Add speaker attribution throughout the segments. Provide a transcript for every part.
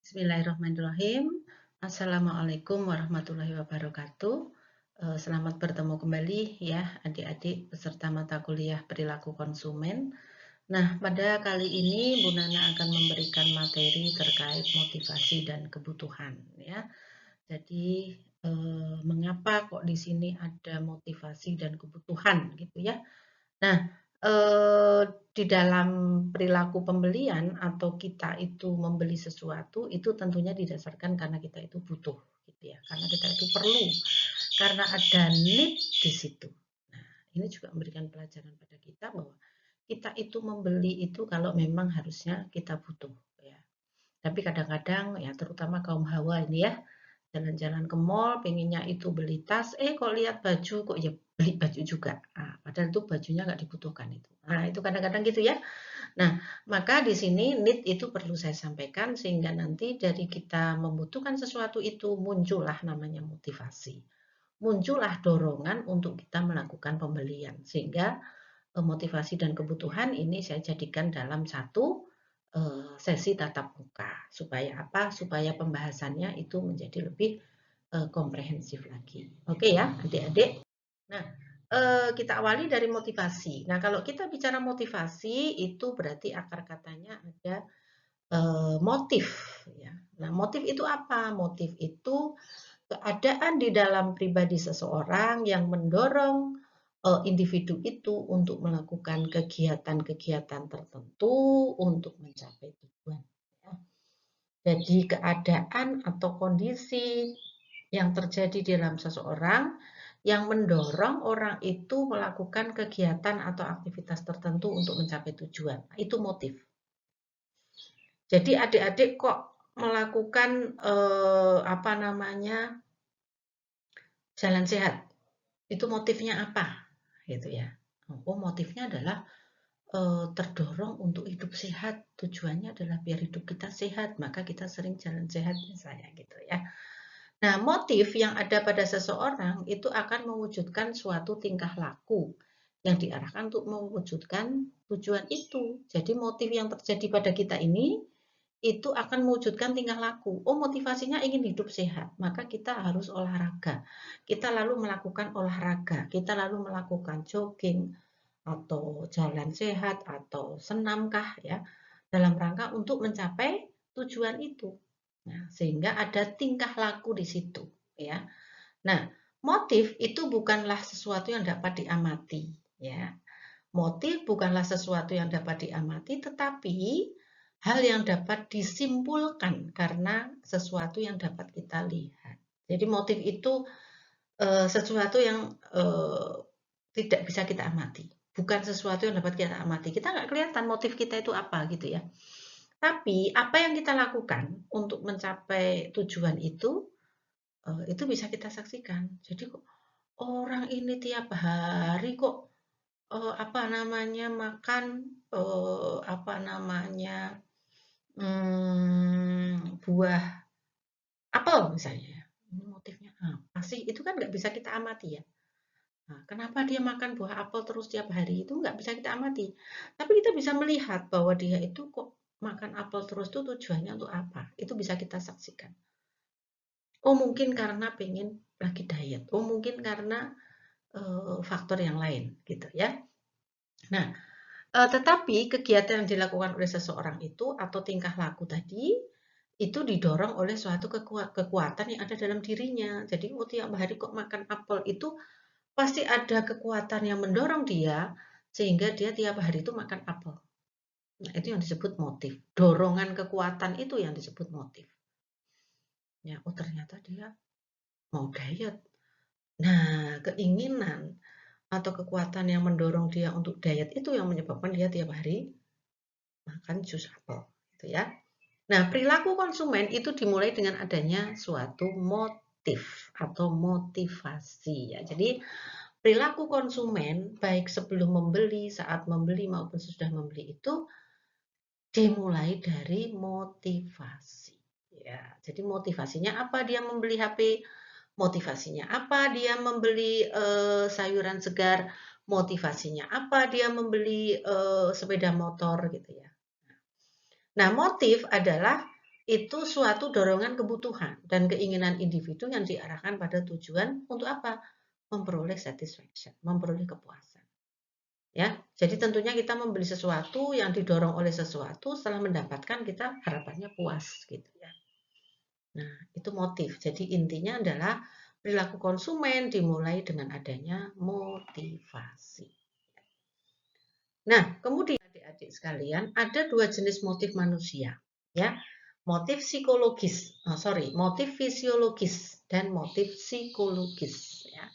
Speaker 1: Bismillahirrahmanirrahim. Assalamualaikum warahmatullahi wabarakatuh. Selamat bertemu kembali ya adik-adik peserta mata kuliah perilaku konsumen. Nah, pada kali ini Bu Nana akan memberikan materi terkait motivasi dan kebutuhan ya. Jadi mengapa kok di sini ada motivasi dan kebutuhan gitu ya. Nah, di dalam perilaku pembelian atau kita itu membeli sesuatu itu tentunya didasarkan karena kita itu butuh gitu ya. Karena kita itu perlu, karena ada need di situ. Nah, ini juga memberikan pelajaran pada kita bahwa kita itu membeli itu kalau memang harusnya kita butuh ya. Tapi kadang-kadang ya terutama kaum hawa ini ya, jalan-jalan ke mall, pengennya itu beli tas, kok lihat baju, kok ya beli baju juga. Nah, padahal itu bajunya nggak dibutuhkan itu. Nah, itu kadang-kadang gitu ya. Nah, maka di sini need itu perlu saya sampaikan sehingga nanti dari kita membutuhkan sesuatu itu muncullah namanya motivasi. Muncullah dorongan untuk kita melakukan pembelian. Sehingga motivasi dan kebutuhan ini saya jadikan dalam satu sesi tatap muka. Supaya apa? Supaya pembahasannya itu menjadi lebih komprehensif lagi. Oke ya, adik-adik. Nah, kita awali dari motivasi. Nah, kalau kita bicara motivasi itu berarti akar katanya ada motif ya. Nah, motif itu apa? Motif itu keadaan di dalam pribadi seseorang yang mendorong individu itu untuk melakukan kegiatan-kegiatan tertentu untuk mencapai tujuan. Ya. Jadi keadaan atau kondisi yang terjadi di dalam seseorang yang mendorong orang itu melakukan kegiatan atau aktivitas tertentu untuk mencapai tujuan. Itu motif. Jadi adik-adik kok melakukan apa namanya jalan sehat? Itu motifnya apa? Gitu ya. Oh, motifnya adalah terdorong untuk hidup sehat. Tujuannya adalah biar hidup kita sehat, maka kita sering jalan sehat misalnya gitu ya. Nah, motif yang ada pada seseorang itu akan mewujudkan suatu tingkah laku yang diarahkan untuk mewujudkan tujuan itu. Jadi motif yang terjadi pada kita ini itu akan mewujudkan tingkah laku. Oh, motivasinya ingin hidup sehat, maka kita harus olahraga. Kita lalu melakukan olahraga, kita lalu melakukan jogging atau jalan sehat atau senamkah ya dalam rangka untuk mencapai tujuan itu. Nah, sehingga ada tingkah laku di situ ya. Nah, motif itu bukanlah sesuatu yang dapat diamati ya. Motif bukanlah sesuatu yang dapat diamati tetapi hal yang dapat disimpulkan karena sesuatu yang dapat kita lihat. Jadi motif itu sesuatu yang tidak bisa kita amati. Bukan sesuatu yang dapat kita amati. Kita nggak kelihatan motif kita itu apa gitu ya. Tapi apa yang kita lakukan untuk mencapai tujuan itu bisa kita saksikan. Jadi kok orang ini tiap hari kok apa namanya makan apa namanya buah apel misalnya. Ini motifnya apa sih? Itu kan nggak bisa kita amati ya. Nah, kenapa dia makan buah apel terus tiap hari itu nggak bisa kita amati. Tapi kita bisa melihat bahwa dia itu kok makan apel terus itu tujuannya untuk apa. Itu bisa kita saksikan. Oh mungkin karena pengen lagi diet. Oh mungkin karena faktor yang lain gitu ya. Nah, tetapi kegiatan yang dilakukan oleh seseorang itu atau tingkah laku tadi itu didorong oleh suatu kekuatan yang ada dalam dirinya. Jadi oh tiap hari kok makan apel itu pasti ada kekuatan yang mendorong dia sehingga dia tiap hari itu makan apel. Nah, itu yang disebut motif. Dorongan kekuatan itu yang disebut motif. Ya, oh ternyata dia mau diet. Nah, keinginan atau kekuatan yang mendorong dia untuk diet itu yang menyebabkan dia tiap hari makan jus apel, gitu ya. Nah, perilaku konsumen itu dimulai dengan adanya suatu motif atau motivasi ya. Jadi perilaku konsumen baik sebelum membeli, saat membeli maupun sesudah membeli itu dimulai dari motivasi. Ya, jadi motivasinya apa dia membeli HP? Motivasinya apa dia membeli sayuran segar? Motivasinya apa dia membeli sepeda motor gitu ya. Nah, motif adalah itu suatu dorongan kebutuhan dan keinginan individu yang diarahkan pada tujuan untuk apa? Memperoleh satisfaction, memperoleh kepuasan. Ya, jadi tentunya kita membeli sesuatu yang didorong oleh sesuatu, setelah mendapatkan kita harapannya puas gitu ya. Nah, itu motif. Jadi intinya adalah perilaku konsumen dimulai dengan adanya motivasi. Nah, kemudian adik-adik sekalian, ada dua jenis motif manusia, ya. Motif psikologis, motif fisiologis dan motif psikologis, ya.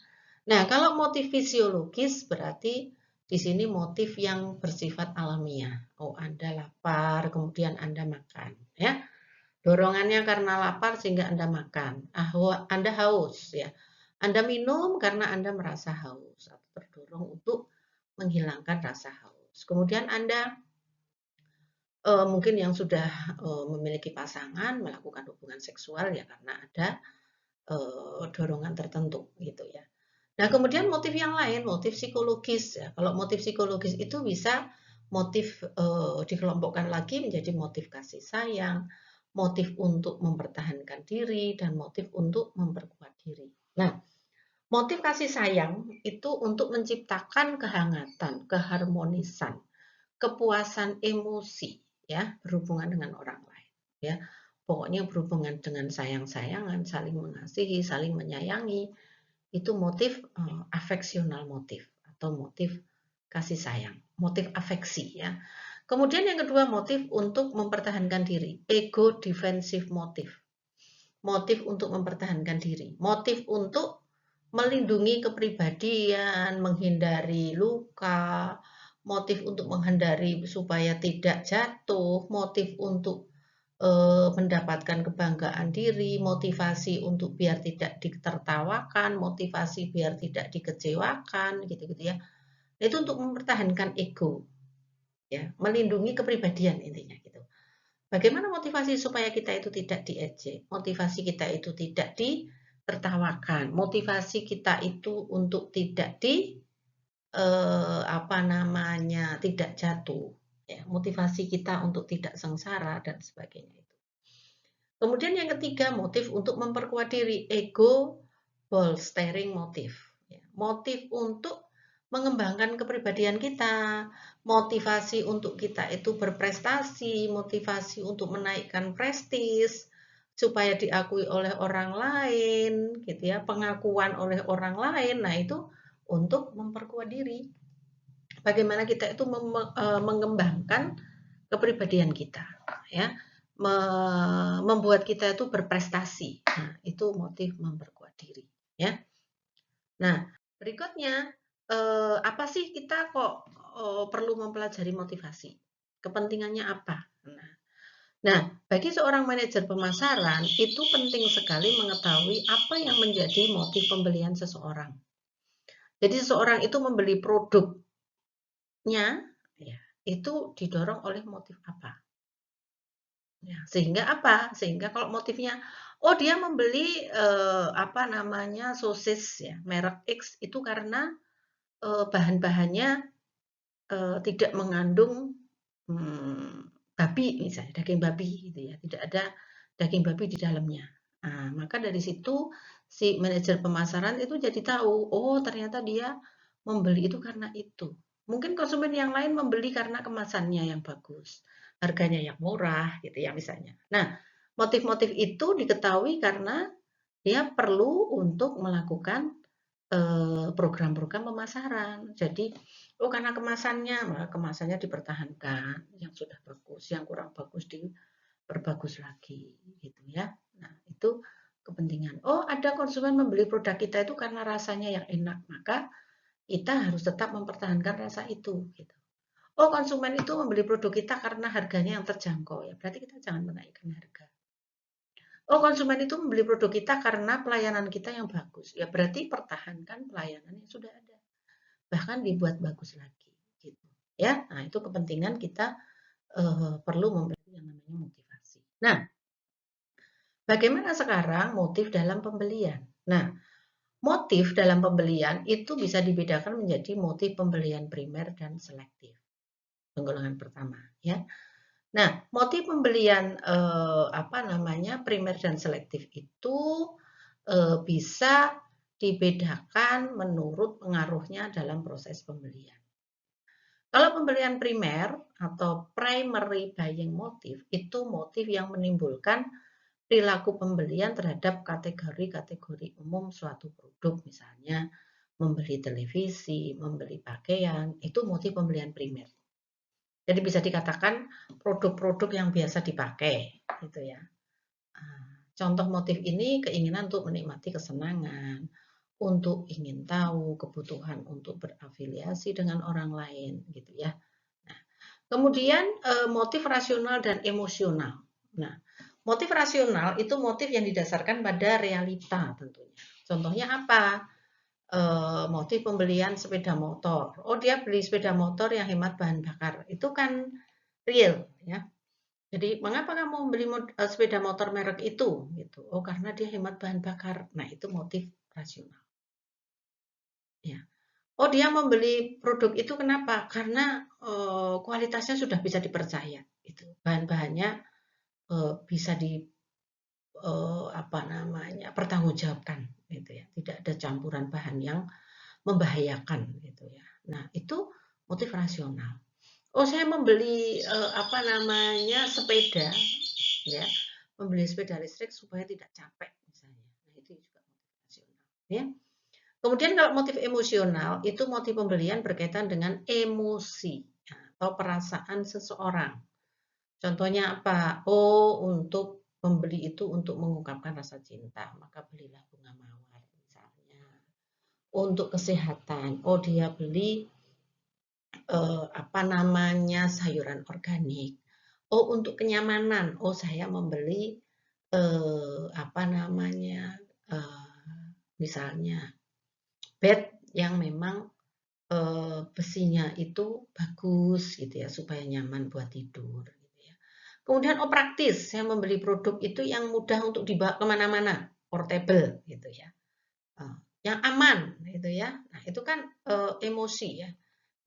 Speaker 1: Nah, kalau motif fisiologis berarti di sini motif yang bersifat alamiah. Oh, Anda lapar, kemudian Anda makan, ya. Dorongannya karena lapar sehingga Anda makan. Anda haus, ya. Anda minum karena Anda merasa haus atau terdorong untuk menghilangkan rasa haus. Kemudian Anda mungkin yang sudah memiliki pasangan melakukan hubungan seksual ya karena ada dorongan tertentu gitu ya. Nah, kemudian motif yang lain, motif psikologis ya. Kalau motif psikologis itu bisa motif dikelompokkan lagi menjadi motif kasih sayang, motif untuk mempertahankan diri dan motif untuk memperkuat diri. Nah, motif kasih sayang itu untuk menciptakan kehangatan, keharmonisan, kepuasan emosi ya, berhubungan dengan orang lain ya. Pokoknya berhubungan dengan sayang-sayangan, saling mengasihi, saling menyayangi, itu motif afeksional motif atau motif kasih sayang, motif afeksi ya. Kemudian yang kedua motif untuk mempertahankan diri, ego defensive motif. Motif untuk mempertahankan diri, motif untuk melindungi kepribadian, menghindari luka, motif untuk menghindari supaya tidak jatuh, motif untuk mendapatkan kebanggaan diri, motivasi untuk biar tidak ditertawakan, motivasi biar tidak dikecewakan, gitu-gitu ya. Itu untuk mempertahankan ego, ya, melindungi kepribadian intinya gitu. Bagaimana motivasi supaya kita itu tidak diejek, motivasi kita itu tidak ditertawakan, motivasi kita itu untuk tidak tidak jatuh, ya, motivasi kita untuk tidak sengsara dan sebagainya itu. Kemudian yang ketiga motif untuk memperkuat diri, ego bolstering motif, ya, motif untuk mengembangkan kepribadian kita, motivasi untuk kita itu berprestasi, motivasi untuk menaikkan prestis supaya diakui oleh orang lain, gitu ya, pengakuan oleh orang lain. Nah, itu untuk memperkuat diri. Bagaimana kita itu mengembangkan kepribadian kita, ya, membuat kita itu berprestasi. Nah, itu motif memperkuat diri, ya. Nah, berikutnya apa sih kita kok perlu mempelajari motivasi? Kepentingannya apa? Nah, bagi seorang manajer pemasaran itu penting sekali mengetahui apa yang menjadi motif pembelian seseorang. Jadi seseorang itu membeli produknya, ya, itu didorong oleh motif apa? Ya, sehingga apa? Sehingga kalau motifnya, oh dia membeli sosis ya merek X itu karena bahan-bahannya tidak mengandung babi misalnya, daging babi gitu ya, tidak ada daging babi di dalamnya. Nah, maka dari situ si manajer pemasaran itu jadi tahu, oh ternyata dia membeli itu karena itu. Mungkin konsumen yang lain membeli karena kemasannya yang bagus, harganya yang murah gitu ya misalnya. Nah, motif-motif itu diketahui karena dia perlu untuk melakukan program-program pemasaran. Jadi, oh karena kemasannya, maka kemasannya dipertahankan, yang sudah bagus, yang kurang bagus diperbagus lagi, gitu ya. Nah, itu kepentingan. Oh, ada konsumen membeli produk kita itu karena rasanya yang enak, maka kita harus tetap mempertahankan rasa itu, gitu. Oh, konsumen itu membeli produk kita karena harganya yang terjangkau, ya berarti kita jangan menaikkan harga. Oh, konsumen itu membeli produk kita karena pelayanan kita yang bagus. Ya, berarti pertahankan pelayanan yang sudah ada. Bahkan dibuat bagus lagi. Gitu. Ya, nah itu kepentingan kita perlu membeli yang namanya motivasi. Nah, bagaimana sekarang motif dalam pembelian? Nah, motif dalam pembelian itu bisa dibedakan menjadi motif pembelian primer dan selektif. Penggolongan pertama, ya. Nah, motif pembelian primer dan selektif itu bisa dibedakan menurut pengaruhnya dalam proses pembelian. Kalau pembelian primer atau primary buying motive itu motif yang menimbulkan perilaku pembelian terhadap kategori-kategori umum suatu produk, misalnya membeli televisi, membeli pakaian, itu motif pembelian primer. Jadi bisa dikatakan produk-produk yang biasa dipakai, gitu ya. Contoh motif ini keinginan untuk menikmati kesenangan, untuk ingin tahu, kebutuhan untuk berafiliasi dengan orang lain, gitu ya. Nah, kemudian motif rasional dan emosional. Nah, motif rasional itu motif yang didasarkan pada realita tentunya. Contohnya apa? Motif pembelian sepeda motor. Oh, dia beli sepeda motor yang hemat bahan bakar. Itu kan real, ya. Jadi, mengapa kamu beli sepeda motor merek itu? Gitu. Oh, karena dia hemat bahan bakar. Nah, itu motif rasional. Ya. Oh, dia membeli produk itu kenapa? Karena kualitasnya sudah bisa dipercaya. Gitu. Bahan-bahannya bisa pertanggungjawabkan, gitu ya. Tidak ada campuran bahan yang membahayakan, gitu ya. Nah, itu motif rasional. Oh, saya membeli sepeda, ya, membeli sepeda listrik supaya tidak capek, misalnya. Nah, itu juga motif rasional, ya. Kemudian kalau motif emosional itu motif pembelian berkaitan dengan emosi atau perasaan seseorang. Contohnya apa? Oh, untuk membeli itu untuk mengungkapkan rasa cinta, maka belilah bunga mawar misalnya. Untuk kesehatan, oh dia beli sayuran organik. Oh, untuk kenyamanan, oh saya membeli misalnya bed yang memang besinya itu bagus gitu ya supaya nyaman buat tidur. Gitu ya. Kemudian praktis, saya membeli produk itu yang mudah untuk dibawa kemana-mana, portable gitu ya, yang aman gitu ya. Nah itu kan emosi ya,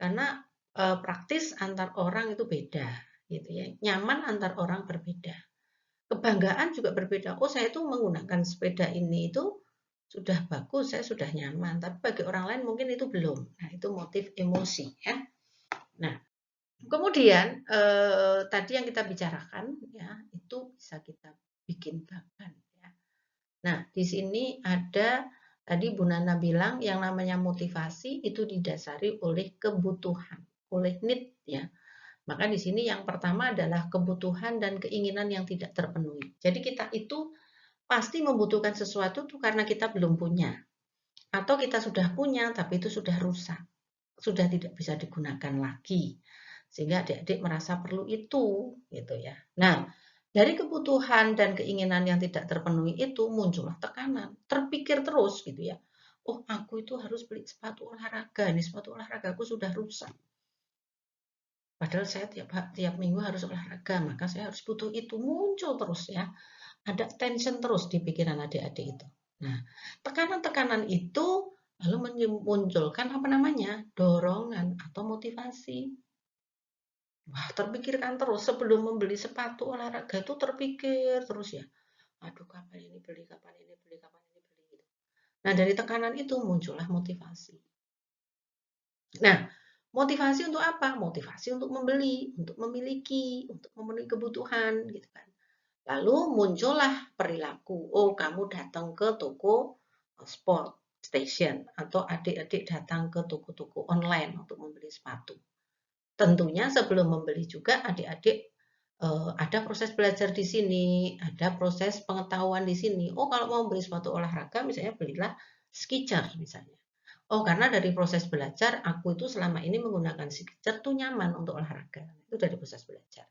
Speaker 1: karena praktis antar orang itu beda gitu ya, nyaman antar orang berbeda. Kebanggaan juga berbeda. Oh, saya tuh menggunakan sepeda ini itu sudah bagus, saya sudah nyaman. Tapi bagi orang lain mungkin itu belum. Nah, itu motif emosi ya. Nah, kemudian tadi yang kita bicarakan ya, itu bisa kita bikin bahkan ya. Nah, di sini ada tadi Bu Nana bilang yang namanya motivasi itu didasari oleh kebutuhan, oleh need ya. Maka di sini yang pertama adalah kebutuhan dan keinginan yang tidak terpenuhi. Jadi kita itu pasti membutuhkan sesuatu tuh karena kita belum punya. Atau kita sudah punya tapi itu sudah rusak. Sudah tidak bisa digunakan lagi. Sehingga adik-adik merasa perlu itu gitu ya. Nah, dari kebutuhan dan keinginan yang tidak terpenuhi itu muncullah tekanan. Terpikir terus gitu ya. Oh, aku itu harus beli sepatu olahraga. Ini sepatu olahraga aku sudah rusak. Padahal saya tiap minggu harus olahraga, maka saya harus butuh itu. Muncul terus ya. Ada tension terus di pikiran adik-adik itu. Nah, tekanan-tekanan itu lalu memunculkan dorongan atau motivasi. Wah, terpikirkan terus sebelum membeli sepatu olahraga itu terpikir terus ya. Aduh, kapan ini beli, kapan ini beli, kapan ini beli gitu. Nah, dari tekanan itu muncullah motivasi. Nah, motivasi untuk apa? Motivasi untuk membeli, untuk memiliki, untuk memenuhi kebutuhan gitu kan. Lalu muncullah perilaku. Oh, kamu datang ke toko sport station atau adik-adik datang ke toko-toko online untuk membeli sepatu. Tentunya sebelum membeli juga adik-adik ada proses belajar di sini, ada proses pengetahuan di sini. Oh, kalau mau beli sepatu olahraga misalnya belilah Skechers misalnya. Oh, karena dari proses belajar aku itu selama ini menggunakan Skechers tuh nyaman untuk olahraga. Itu dari proses belajar.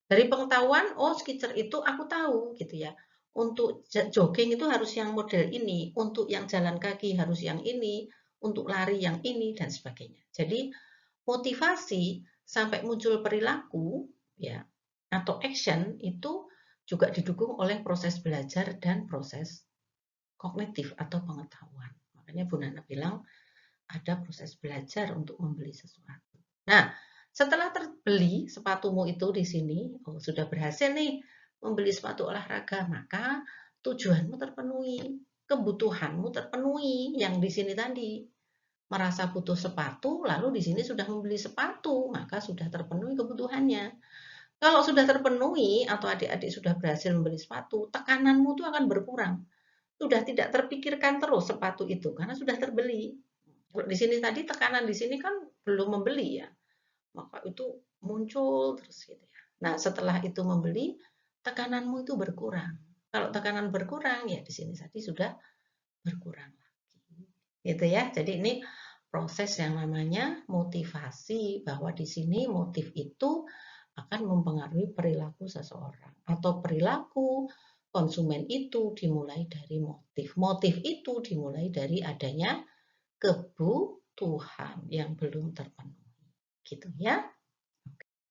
Speaker 1: Dari pengetahuan, oh Skechers itu aku tahu gitu ya. Untuk jogging itu harus yang model ini, untuk yang jalan kaki harus yang ini, untuk lari yang ini dan sebagainya. Jadi motivasi sampai muncul perilaku ya atau action itu juga didukung oleh proses belajar dan proses kognitif atau pengetahuan. Makanya Bu Nana bilang ada proses belajar untuk membeli sesuatu. Nah, Setelah terbeli sepatumu itu di sini, oh sudah berhasil nih membeli sepatu olahraga, maka tujuanmu terpenuhi, kebutuhanmu terpenuhi yang di sini tadi. Merasa butuh sepatu, lalu di sini sudah membeli sepatu, maka sudah terpenuhi kebutuhannya. Kalau sudah terpenuhi atau adik-adik sudah berhasil membeli sepatu, tekananmu itu akan berkurang. Sudah tidak terpikirkan terus sepatu itu karena sudah terbeli. Kalau di sini tadi tekanan di sini kan belum membeli ya, maka itu muncul terus gitu ya. Nah, setelah itu membeli, tekananmu itu berkurang. Kalau tekanan berkurang ya di sini tadi sudah berkurang lagi. Gitu ya. Jadi ini proses yang namanya motivasi, bahwa di sini motif itu akan mempengaruhi perilaku seseorang, atau perilaku konsumen itu dimulai dari motif. Motif itu dimulai dari adanya kebutuhan yang belum terpenuhi. Gitu ya.